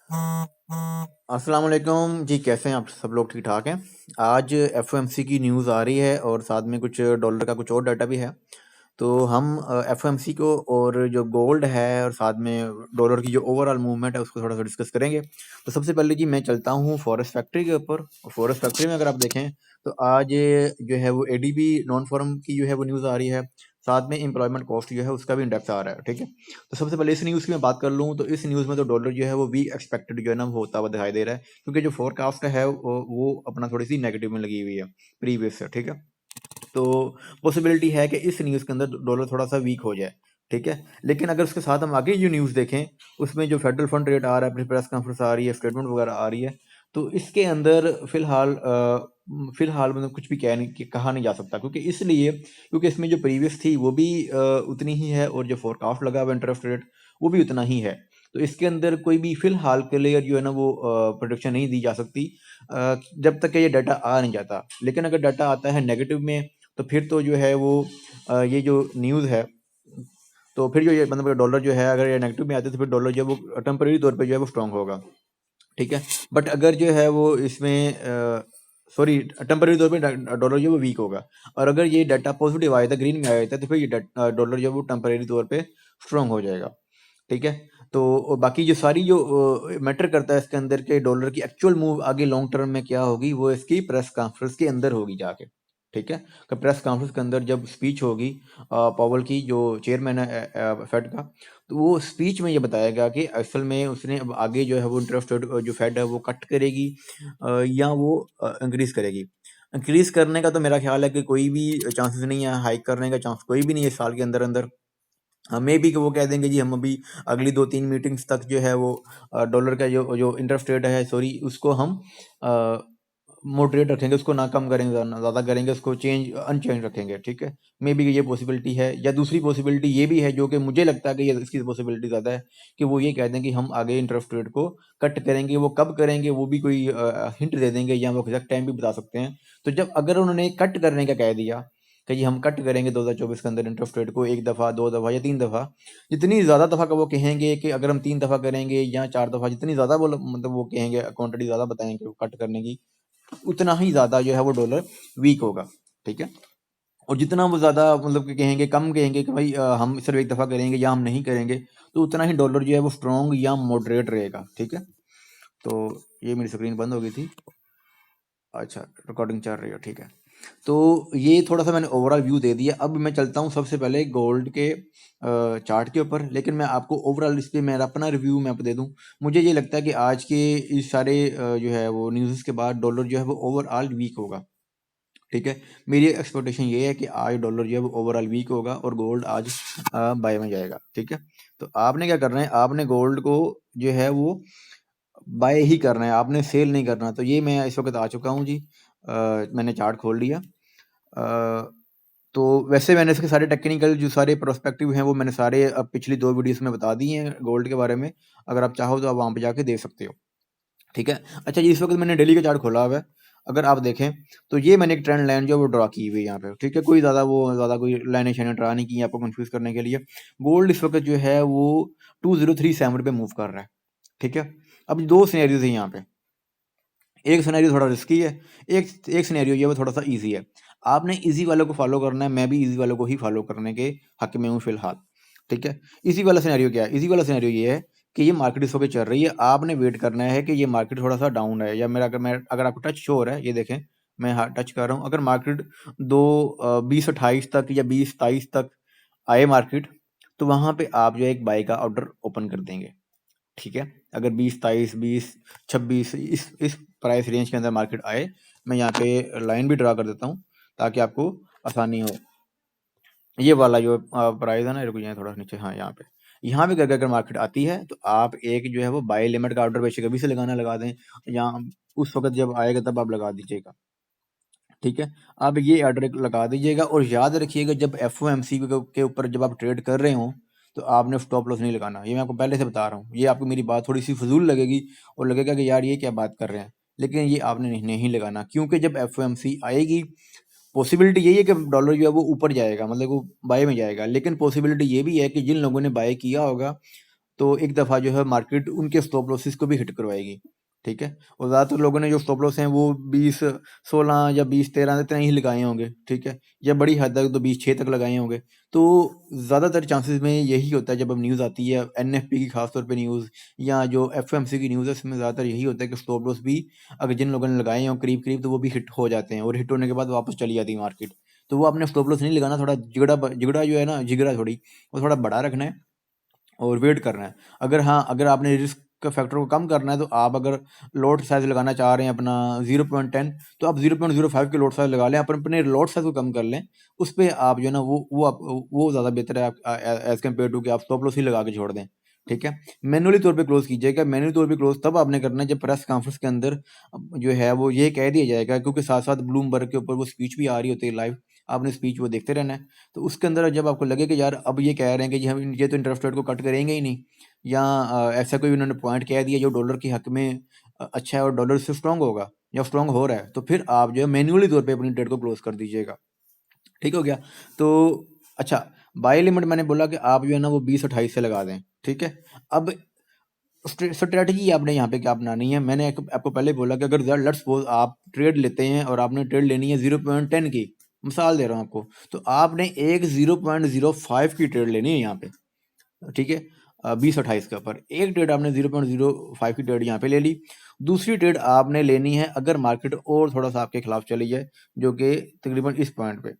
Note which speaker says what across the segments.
Speaker 1: अस्सलाम वालेकुम जी, कैसे हैं आप सब लोग? ठीक ठाक हैं। आज एफओएमसी की न्यूज़ आ रही है और साथ में कुछ डॉलर का कुछ और डाटा भी है। तो हम एफओएमसी को और जो गोल्ड है और साथ में डॉलर की जो ओवरऑल मूवमेंट है उसको थोड़ा सा डिस्कस करेंगे। तो सबसे पहले जी मैं चलता हूँ फॉरेस्ट फैक्ट्री के ऊपर। फॉरेस्ट फैक्ट्री में अगर आप देखें तो आज जो है वो एडीबी नॉन फॉर्म की जो है वो न्यूज़ आ रही है। साथ में एम्प्लॉयमेंट कॉस्ट जो है उसका भी इंडेक्स आ रहा है। ठीक है, तो सबसे पहले इस न्यूज़ की मैं बात कर लूँ तो इस न्यूज़ में तो डॉलर जो है वो वीक एक्सपेक्टेड जो है ना वो होता हुआ दिखाई दे रहा है, क्योंकि जो फोरकास्ट है वो अपना थोड़ी सी नेगेटिव में लगी हुई है प्रीवियस से। ठीक है, तो पॉसिबिलिटी है कि इस न्यूज़ के अंदर डॉलर थोड़ा सा वीक हो जाए। ठीक है, लेकिन अगर उसके साथ हम आगे जो न्यूज़ देखें उसमें जो फेडरल फंड रेट आ रहा है, अपनी प्रेस कॉन्फ्रेंस आ रही है, स्टेटमेंट वगैरह आ रही है, तो इसके अंदर फिलहाल मतलब कुछ भी कहा नहीं जा सकता, क्योंकि इसमें जो प्रीवियस थी वो भी उतनी ही है और जो फोरकास्ट लगा हुआ इंटरेस्ट रेट वो भी उतना ही है। तो इसके अंदर कोई भी फिलहाल क्लियर जो है ना वो प्रोडिक्शन नहीं दी जा सकती जब तक कि ये डाटा आ नहीं जाता। लेकिन अगर डाटा आता है नेगेटिव में तो फिर तो जो है वो ये जो न्यूज़ है, तो फिर जो ये मतलब डॉलर जो है अगर ये नेगेटिव में आते तो फिर डॉलर जो है वो टेम्परेरी तौर पे जो है वो स्ट्रांग होगा। ठीक है, बट अगर जो है वो इसमें सॉरी टेम्परेरी तौर पे डॉलर जो है वो वीक होगा। और अगर ये डाटा पॉजिटिव आया था, ग्रीन में आया था, तो फिर ये डॉलर जो है वो टेम्परेरी तौर पे स्ट्रांग हो जाएगा। ठीक है, तो बाकी जो सारी जो मैटर करता है इसके अंदर के डॉलर की एक्चुअल मूव आगे लॉन्ग टर्म में क्या होगी वो इसकी प्रेस कॉन्फ्रेंस के अंदर होगी जाके। ठीक है, तो प्रेस कॉन्फ्रेंस के अंदर जब स्पीच होगी पावल की, जो चेयरमैन है फेड का, तो वो स्पीच में ये बताएगा कि असल में उसने अब आगे जो है वो इंटरेस्ट रेट जो फेड है वो कट करेगी या वो इंक्रीज करेगी। इंक्रीज करने का तो मेरा ख्याल है कि कोई भी चांसेस नहीं है, हाइक करने का चांस कोई भी नहीं है इस साल के अंदर अंदर। मे भी कि वो कह देंगे जी हम अभी अगली 2-3 मीटिंग्स तक जो है वो डॉलर का जो जो इंटरेस्ट रेट है, सॉरी, उसको हम मॉडरेट रखेंगे, उसको ना कम करेंगे ना ज़्यादा करेंगे, उसको चेंज अनचेंज रखेंगे। ठीक है, मे बी ये पॉसिबिलिटी है, या दूसरी पॉसिबिलिटी ये भी है जो कि मुझे लगता है कि ये इसकी पॉसिबिलिटी ज़्यादा है कि वो ये कह दें कि हम आगे इंटरेस्ट रेट को कट करेंगे। वो कब करेंगे वो भी कोई हिंट दे देंगे या वो एग्जैक्ट टाइम भी बता सकते हैं। तो जब अगर उन्होंने कट करने का कह दिया कि जी हम कट करेंगे 2024 के अंदर इंटरेस्ट रेट को 1 दफ़ा, 2 दफ़ा या 3 दफ़ा, जितनी ज़्यादा दफ़ा का वो कहेंगे कि अगर हम 3 दफ़ा करेंगे या 4 दफ़ा, जितनी ज़्यादा वो मतलब वो कहेंगे, क्वांटिटी ज़्यादा बताएंगे कट करने की, उतना ही ज़्यादा जो है वो डॉलर वीक होगा। ठीक है, और जितना वो ज़्यादा मतलब कि कहेंगे, कम कहेंगे कि भाई हम सिर्फ एक दफ़ा करेंगे या हम नहीं करेंगे, तो उतना ही डॉलर जो है वो स्ट्रॉन्ग या मॉडरेट रहेगा। ठीक है, तो ये मेरी स्क्रीन बंद हो गई थी। अच्छा, रिकॉर्डिंग चल रही है, ठीक है। तो ये थोड़ा-सा मैंने ओवरऑल व्यू दे दिया। अब मैं चलता हूँ सबसे पहले गोल्ड के चार्ट के ऊपर, लेकिन मैं आपको ओवरऑल इस पे मेरा अपना रिव्यू मैं आपको दे दूँ। मुझे ये लगता है कि आज के इस सारे जो है वो न्यूज़ के बाद डॉलर जो है वो ओवरऑल वीक होगा। ठीक है, मेरी एक्सपेक्टेशन ये है कि आज डॉलर जो है वो ओवरऑल वीक होगा और गोल्ड आज बाय में जाएगा। ठीक है, तो आपने क्या करना है, आपने गोल्ड को जो है वो बाय ही करना है, आपने सेल नहीं करना। तो ये मैं इस वक़्त आ चुका हूँ जी। मैंने चार्ट खोल लिया। अ, तो वैसे मैंने इसके सारे टेक्निकल जो सारे प्रोस्पेक्टिव हैं वो मैंने सारे पिछली 2 वीडियोज़ में बता दिए हैं गोल्ड के बारे में। अगर आप चाहो तो आप वहाँ पे जाके देख सकते हो। ठीक है? अच्छा जी, इस वक़्त मैंने डेली का चार्ट खोला हुआ है। अगर आप देखें तो ये मैंने एक ट्रेंड लाइन जो है वो ड्रा की हुई है यहाँ पे। ठीक है? कोई ज़्यादा कोई लाइनें-शाइनें ड्रा नहीं की हैं आपको कन्फ्यूज़ करने के लिए। गोल्ड इस वक़्त जो है वो 2037 पे मूव कर रहा है। ठीक है? अब 2 सिनेरियोज़ हैं यहाँ पे। एक सिनेरियो थोड़ा रिस्की है, एक सिनेरियो ये वो थोड़ा-सा ईज़ी है। आपने ईज़ी वाले को फ़ॉलो करना है, मैं भी ईज़ी वालों को ही फ़ॉलो करने के हक़ में हूँ फ़िलहाल। ठीक है? ईज़ी वाला सिनेरियो क्या है? ईज़ी वाला सिनेरियो ये है कि ये मार्केट इस वक़्त चल रही है, आपने वेट करना है कि ये मार्केट थोड़ा-सा डाउन है, या अगर आपको टच शो हो रहा है, ये देखें, मैं हाँ, टच कर रहा हूँ। अगर मार्केट 2028 तक या 2023 तक आए मार्केट, तो वहाँ पे आप जो है एक बाय का ऑर्डर ओपन कर देंगे। ठीक है? अगर 20-23, 20-26 इस प्राइस रेंज के अंदर मार्केट आए, मैं यहाँ पे लाइन भी ड्रा कर देता हूँ ताकि आपको आसानी हो। ये वाला जो प्राइस है ना, रुक जाइए थोड़ा नीचे, हाँ, यहाँ पे। यहाँ पे अगर मार्केट आती है तो आप एक जो है वो बाय लिमिट का ऑर्डर बेशक अभी से लगाना लगा दें, या उस वक़्त जब आएगा तब आप लगा दीजिएगा। ठीक है? आप ये ऑर्डर एक लगा दीजिएगा और याद रखिएगा जब एफओएमसी के ऊपर जब आप ट्रेड कर रहे हों, तो आपने स्टॉप लॉस नहीं लगाना। ये मैं आपको पहले से बता रहा हूँ। ये आपको मेरी बात थोड़ी-सी फ़िज़ूल लगेगी और लगेगा कि यार ये क्या बात कर रहे हैं। लेकिन ये आपने नहीं लगाना, क्योंकि जब एफओएमसी आएगी, पॉसिबिलिटी यही है कि डॉलर जो है वो ऊपर जाएगा, मतलब वो बाय में जाएगा। लेकिन पॉसिबिलिटी ये भी है कि जिन लोगों ने बाय किया होगा तो एक दफ़ा जो है मार्केट उनके स्टॉप लॉसेस को भी हिट करवाएगी, ठीक है। और ज़्यादातर लोगों ने जो स्टॉप लॉस हैं वो 20 16 या 20 13 इतने ही लगाए होंगे, ठीक है, या बड़ी हद तक तो 20 6 तक लगाए होंगे। तो ज़्यादातर चांसेस में यही होता है जब अब न्यूज़ आती है एनएफपी की, खास तौर पे न्यूज़ या जो एफएमसी की न्यूज़ है, इसमें ज़्यादातर यही होता है कि स्टॉप लॉस भी अगर जिन लोगों ने लगाए हों करीब करीब, तो वो भी हिट हो जाते हैं और हिट होने के बाद वापस चली जाती है मार्केट। तो वो आपने स्टॉप लॉस नहीं लगाना, थोड़ा जिगड़ा जो है ना, जिगरा थोड़ी वो थोड़ा बड़ा रखना है और वेट करना है। अगर हाँ, अगर आपने रिस्क का फैक्टर को कम करना है, तो आप अगर लॉट साइज़ लगाना चाह रहे हैं अपना 0.10, तो आप 0.05 के लॉट साइज़ लगा लें, अपने लॉट साइज़ को कम कर लें। उस पे आप जो है ना वो ज़्यादा बेहतर है एज़ कम्पेयर टू कि आप स्टॉप लॉस ही लगा के छोड़ दें, ठीक है। मैनुअली तौर पे क्लोज़ कीजिएगा। मैनुअली तौर पे क्लोज़ तब आपने करना है जब प्रेस कॉन्फ्रेंस के अंदर जो है वो ये कह दिया जाएगा, क्योंकि साथ-साथ ब्लूमबर्ग के ऊपर वो स्पीच भी आ रही होती है लाइव, आपने स्पीच वो देखते रहना है। तो उसके अंदर जब आपको लगे कि यार अब ये कह रहे हैं कि जी हम ये तो इंटरेस्ट रेट को कट करेंगे ही नहीं, या ऐसा कोई उन्होंने पॉइंट कह दिया जो डॉलर के हक में अच्छा है और डॉलर से स्ट्रांग होगा या स्ट्रांग हो रहा है, तो फिर आप जो है मैन्युअली तौर पे अपनी ट्रेड को क्लोज कर दीजिएगा। ठीक हो गया। तो अच्छा, बाय लिमिट मैंने बोला कि आप जो है ना वो 20-28 से लगा दें, ठीक है। अब स्ट्रेटजी आपने यहाँ पे क्या अपनानी है, मैंने आपको पहले बोला कि अगर लेट्स सपोज आप ट्रेड लेते हैं और आपने ट्रेड लेनी है 0.10 की, मिसाल दे रहा हूँ आपको, तो आपने एक 0.05 की ट्रेड लेनी है यहाँ पे, ठीक है। 20-28 के ऊपर एक ट्रेड आपने 0.05 की ट्रेड यहाँ पे ले ली। दूसरी ट्रेड आपने लेनी है अगर मार्केट और थोड़ा सा आपके खिलाफ चली जाए, जो कि तकरीबन इस पॉइंट पे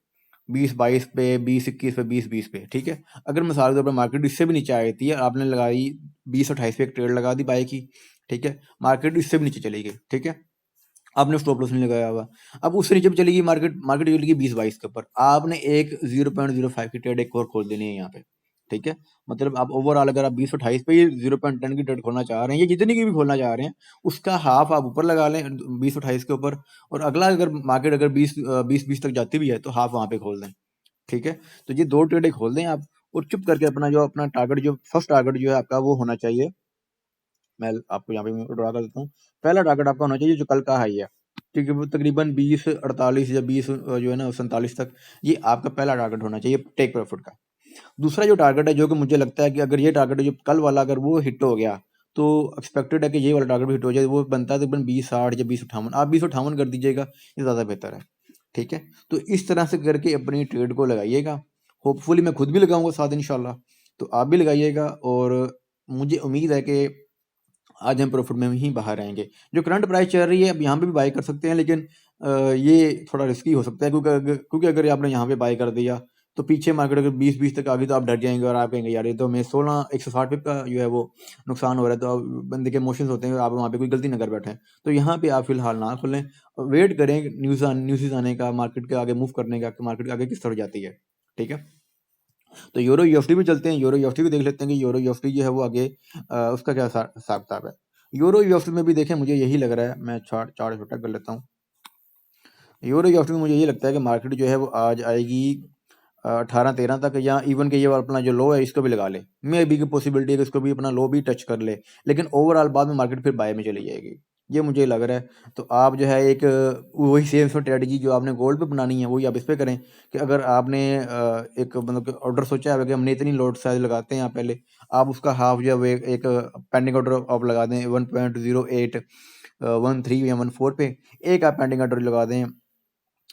Speaker 1: 20-22 पे, 20-21 पे, 20-20 पे, ठीक है। अगर मिसाल के तौर पर मार्केट इससे भी नीचे आ जाती है, आपने लगाई 20-28 पे एक ट्रेड लगा दी बाय की, ठीक है। मार्केट इससे भी नीचे चली गई, ठीक है, आपने स्टॉप लॉस नहीं लगाया हुआ। अब उससे नीचे भी चली गई मार्केट, मार्केट चली गई 20-22 के ऊपर, आपने एक 0.05 की ट्रेड एक और खोल देनी है यहाँ पे, ठीक है। मतलब आप ओवरऑल अगर आप 20-28 पे ही 0.10 की ट्रेड खोलना चाह रहे हैं या जितनी की भी खोलना चाह रहे हैं, उसका हाफ आप ऊपर लगा लें 20-28 के ऊपर, और अगला अगर मार्केट अगर 20-20 तक जाती भी है तो हाफ वहाँ पे खोल दें, ठीक है। तो ये 2 ट्रेडें खोल दें आप, और चुप करके अपना टारगेट, जो फर्स्ट टारगेट जो है आपका वो होना चाहिए, मैं आपको यहाँ पे ड्रा कर देता हूँ। पहला टारगेट आपका होना चाहिए जो कल का हाई है, ठीक है, वो तकरीबन 20-48 या 20 जो है ना 47 तक, ये आपका पहला टारगेट होना चाहिए टेक प्रॉफिट का। दूसरा जो टारगेट है, जो कि मुझे लगता है कि अगर ये टारगेट है जो कल वाला अगर वो हिट हो गया, तो एक्सपेक्टेड है कि ये वाला टारगेट भी हिट हो जाए, वो बनता है तकरीबन 20-60 या 20-58, आप 20-58 कर दीजिएगा, ये ज़्यादा बेहतर है, ठीक है। तो इस तरह से करके अपनी ट्रेड को लगाइएगा। होपफुली मैं खुद भी लगाऊंगा साथ इंशाल्लाह, तो आप भी लगाइएगा, और मुझे उम्मीद है कि आज हम प्रॉफिट में ही बाहर आएँगे। जो करंट प्राइस चल रही है, अब यहाँ पे भी बाय कर सकते हैं, लेकिन ये थोड़ा रिस्की हो सकता है, क्योंकि अगर आपने यहाँ पे बाय कर दिया, तो पीछे मार्केट अगर 20-20 तक आ गई, तो आप डर जाएँगे और आप कहेंगे यार ये तो हमें 160 पिप का जो है वो नुकसान हो रहा है, तो अब बंदे के इमोशंस होते हैं, आप वहाँ पे कोई गलती ना कर बैठें। तो यहाँ पे आप फिलहाल ना खोलें, वेट करें न्यूज़ आने का, मार्केट के आगे मूव करने का, कि मार्केट आगे किस तरफ जाती है, ठीक है। तो यूरो यूएसडी भी चलते हैं, यूरो यूएसडी भी देख लेते हैं कि यूरो यूएसडी जो है वो आगे उसका क्या हिसाब किताब है। यूरो यूएसडी में भी देखें, मुझे यही लग रहा है, मैं चार्ट चार्ट छोटा कर लेता हूँ। यूरो यूएसडी में मुझे ये लगता है कि मार्केट जो है वो आज आएगी 18-13 तक, या इवन के ये वाला अपना जो लो है इसको भी लगा ले, मे बी की पॉसिबिलिटी है कि इसको भी अपना लो भी टच कर ले, लेकिन ओवरऑल बाद में मार्केट फिर बाय में चली जाएगी, ये मुझे लग रहा है। तो आप जो है एक वही सेम स्ट्रेटजी जो आपने गोल्ड पे बनानी है, वही आप इस पे करें, कि अगर आपने एक मतलब ऑर्डर सोचा है कि हमने इतनी लॉट साइज लगाते हैं, आप पहले आप उसका हाफ जो है वो एक पेंडिंग ऑर्डर आप लगा दें 1.0813 या 14 पे, एक आप पेंडिंग ऑर्डर लगा दें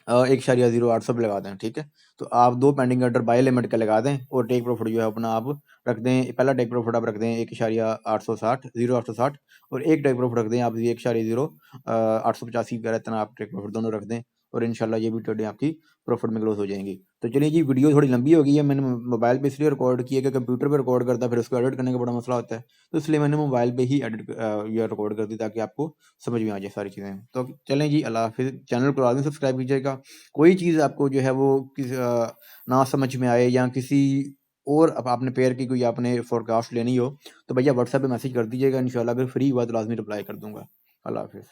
Speaker 1: 1.08 पे लगा दें, ठीक है। तो आप 2 पेंडिंग ऑर्डर बाय लिमिट के लगा दें, और टेक प्रॉफिट जो है अपना आप रख दें, पहला टेक प्रॉफिट आप रख दें 1.860 और एक टेक प्रॉफिट रख दें आप 1.0885 वगैरह, इतना आप टेक प्रॉफिट दोनों रख दें, और इंशाल्लाह ये भी ट्रेडें आपकी प्रॉफिट में क्लोज हो जाएंगी। तो चलिए जी, वीडियो थोड़ी लंबी हो गई है, मैंने मोबाइल पे इसलिए रिकॉर्ड किया कि कंप्यूटर पे रिकॉर्ड करता फिर उसको एडिट करने का बड़ा मसला होता है, तो इसलिए मैंने मोबाइल पे ही एडिट या रिकॉर्ड कर दी, ताकि आपको समझ में आ जाए सारी चीज़ें। तो चलें जी, अल्लाह हाफिज़। चैनल को लाज़मी सब्सक्राइब कीजिएगा। कोई चीज़ आपको जो है वो ना समझ में आए, या किसी और अब आपने पेयर की कोई आपने फोरकास्ट लेनी हो, तो भैया व्हाट्सएप पे मैसेज कर दीजिएगा, इंशाल्लाह अगर फ्री हुआ तो लाज़मी रिप्लाई कर दूंगा। अल्लाह हाफिज़।